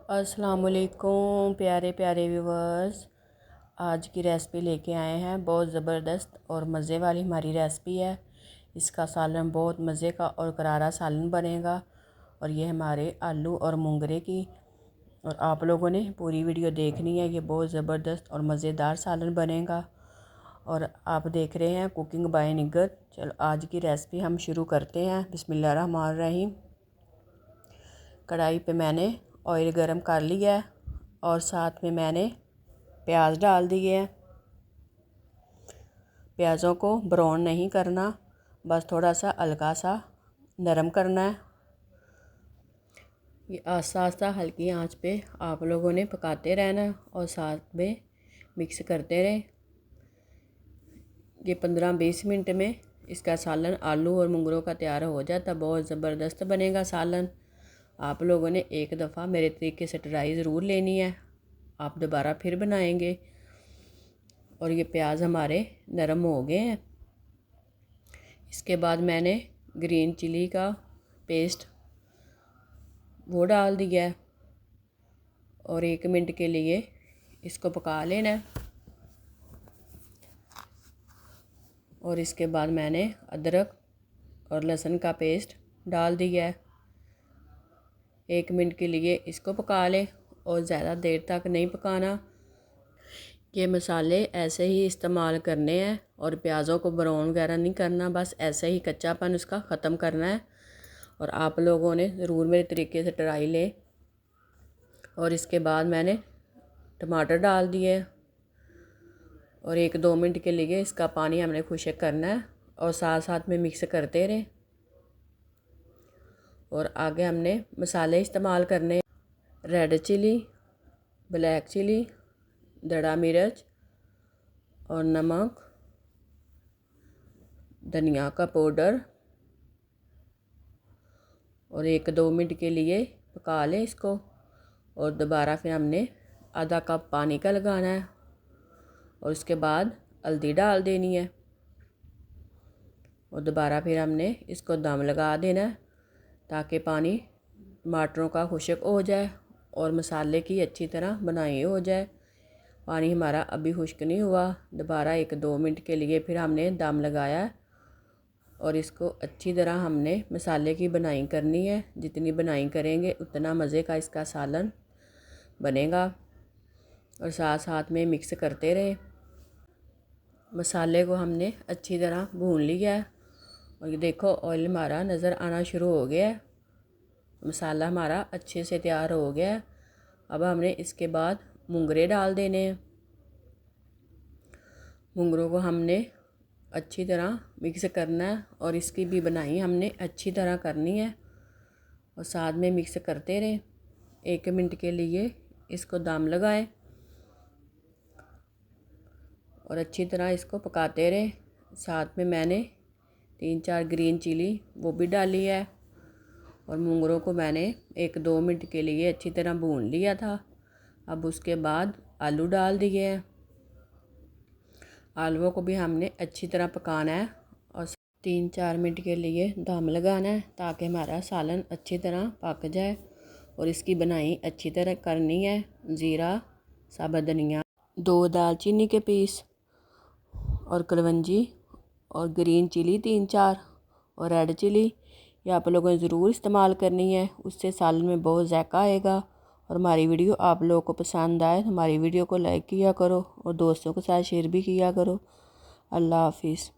अस्सलाम वालेकुम प्यारे प्यारे व्यूवर्स। आज की रेसिपी लेके आए हैं। बहुत ज़बरदस्त और मज़े वाली हमारी रेसिपी है। इसका सालन बहुत मज़े का और करारा सालन बनेगा। और ये हमारे आलू और मुंगरे की, और आप लोगों ने पूरी वीडियो देखनी है। ये बहुत ज़बरदस्त और मज़ेदार सालन बनेगा। और आप देख रहे हैं कुकिंग बाय निगत। चलो आज की रेसिपी हम शुरू करते हैं। बिस्मिल्लाहिर्रहमानिर्रहीम। कढ़ाई पे मैंने ऑयल गरम कर लिया है और साथ में मैंने प्याज डाल दिए हैं। प्याज़ों को ब्राउन नहीं करना, बस थोड़ा सा हल्का सा नरम करना है। ये आस्ता आस्ता हल्की आंच पे आप लोगों ने पकाते रहना है और साथ में मिक्स करते रहें। ये 15-20 मिनट में इसका सालन आलू और मुंगरों का तैयार हो जाता। बहुत ज़बरदस्त बनेगा सालन। आप लोगों ने एक दफ़ा मेरे तरीके से ट्राई ज़रूर लेनी है, आप दोबारा फिर बनाएंगे। और ये प्याज हमारे नरम हो गए हैं। इसके बाद मैंने ग्रीन चिली का पेस्ट वो डाल दिया है और 1 मिनट के लिए इसको पका लेना है। और इसके बाद मैंने अदरक और लहसुन का पेस्ट डाल दिया है। 1 मिनट के लिए इसको पका लें और ज़्यादा देर तक नहीं पकाना। ये मसाले ऐसे ही इस्तेमाल करने हैं और प्याज़ों को ब्राउन वगैरह नहीं करना, बस ऐसे ही कच्चापन उसका ख़त्म करना है। और आप लोगों ने ज़रूर मेरे तरीके से ट्राई लें। और इसके बाद मैंने टमाटर डाल दिए और 1-2 मिनट के लिए इसका पानी हमने खुश्क करना है और साथ साथ में मिक्स करते रहें। और आगे हमने मसाले इस्तेमाल करने, रेड चिली, ब्लैक चिली, दड़ा मिर्च और नमक, धनिया का पाउडर। और 1-2 मिनट के लिए पका लें इसको। और दोबारा फिर हमने आधा कप पानी का लगाना है और उसके बाद हल्दी डाल देनी है। और दोबारा फिर हमने इसको दम लगा देना है ताकि पानी टमाटरों का खुश्क हो जाए और मसाले की अच्छी तरह बनाई हो जाए। पानी हमारा अभी खुश्क नहीं हुआ। दोबारा 1-2 मिनट के लिए फिर हमने दम लगाया और इसको अच्छी तरह हमने मसाले की बनाई करनी है। जितनी बनाई करेंगे उतना मज़े का इसका सालन बनेगा। और साथ साथ में मिक्स करते रहे। मसाले को हमने अच्छी तरह भून लिया है और ये देखो ऑयल हमारा नज़र आना शुरू हो गया है। मसाला हमारा अच्छे से तैयार हो गया है। अब हमने इसके बाद मुंगरे डाल देने हैं। मुंगरों को हमने अच्छी तरह मिक्स करना है और इसकी भी बनाई हमने अच्छी तरह करनी है। और साथ में मिक्स करते रहें। 1 मिनट के लिए इसको दम लगाएं और अच्छी तरह इसको पकाते रहें। साथ में मैंने 3-4 ग्रीन चिली वो भी डाली है और मुंगरों को मैंने 1-2 मिनट के लिए अच्छी तरह भून लिया था। अब उसके बाद आलू डाल दिए हैं। आलूओं को भी हमने अच्छी तरह पकाना है और 3-4 मिनट के लिए दम लगाना है ताकि हमारा सालन अच्छी तरह पक जाए। और इसकी बनाई अच्छी तरह करनी है। ज़ीरा, साबुत धनिया, 2 दालचीनी के पीस और कलवंजी और ग्रीन चिली 3-4 और रेड चिली, ये आप लोगों ने ज़रूर इस्तेमाल करनी है। उससे सालन में बहुत जायका आएगा। और हमारी वीडियो आप लोगों को पसंद आए तो हमारी वीडियो को लाइक किया करो और दोस्तों के साथ शेयर भी किया करो। अल्लाह हाफिज़।